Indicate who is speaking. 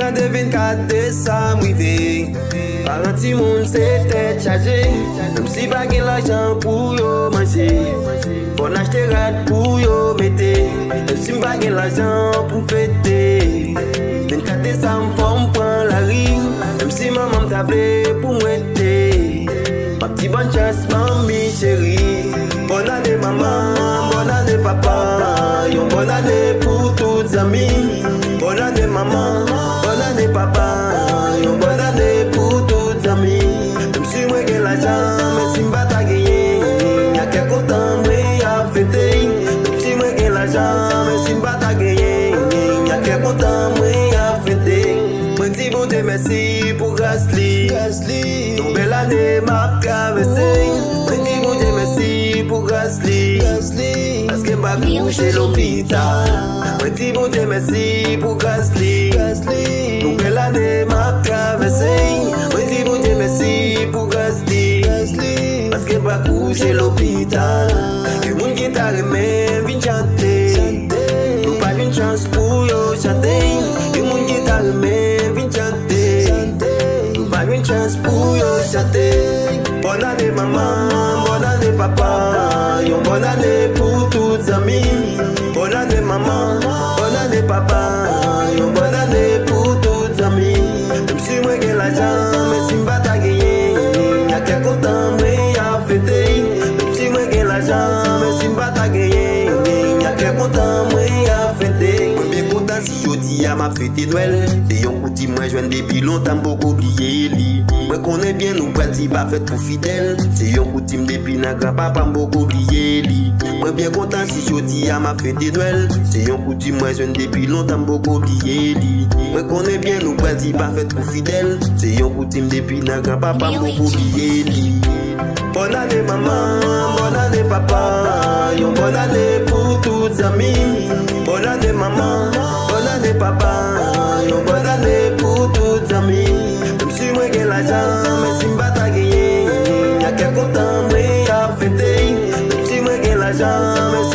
Speaker 1: Pendant de 24 décembre, rivé. Par un petit monde, c'est tête chargée. Même si pas gain l'argent pour yo manger. Bon acheter rad pour yo mettez. Même si pas gain l'argent pour fêter. 24 décembre, faut prendre la rime. Même si maman t'appelait pour m'aider. Ma petite bonne chance, mamie chérie. Bonne année maman, bonne année papa. Yon bonne année pour toutes amis. Bonne année maman, bonne année papa. Yon bonne année pour toutes amis. Même si moi j'ai l'argent, mais si m'pas ta gagné. Y'a quelques temps, mais y'a fêté. Même si moi j'ai l'argent, mais si m'pas ta gagné. Y'a quelques temps, mais y'a fêté. Moi dis bon Dieu merci pour Gasly. Ton belle année m'a traversé. Moi dis bon Dieu merci pour Gasly. Parce que m'a couché l'hôpital. Moi dis bon Dieu merci pour Gasly. Ton belle année m'a traversé. Moi dis bon Dieu merci pour Gasly. Parce que m'a couché l'hôpital. Et mon guitare mais vient chanter. Nous pas une chance pour yo chanter. Et mon guitare mais vient chanter. Nous pas une chance pour yo chanter. Bonne année maman, bonne année papa. Yon bonne année pour toutes amis. Bonne année maman, bonne année papa. Yon bonne année pour toutes amis. Même si moi j'ai l'argent, mais si m'pas ta gagné. Y'a quelques temps, mais y'a fêté. Même si moi j'ai l'argent, mais si m'pas ta gagné. Y'a quelques temps, mais y'a fêté. Moi bien content si jodi a m'a fêté Noël. C'est yon couti moi joine depuis longtemps beaucoup oublié li. Moi connais bien nous parti pas fait pour fidèle. C'est yon coutume depuis na grand-papa beaucoup oublié li. Moi bien content si jodi a m'a fêté Noël. C'est yon coutume moi jeune depuis longtemps beaucoup oublié li. Moi connais bien nous parti pas fait pour fidèle. C'est yon coutume depuis na grand-papa beaucoup oublié li. Bonne année maman, bonne année papa. Yon bonne année pour toutes amis. Bonne année maman, bonne année papa. Yon bonne année pour toutes amis. Même si moi j'ai l'argent, mais si m'pas ta gagné. Y'a quelques temps, mais y'a fêté. Même si moi j'ai l'argent, mais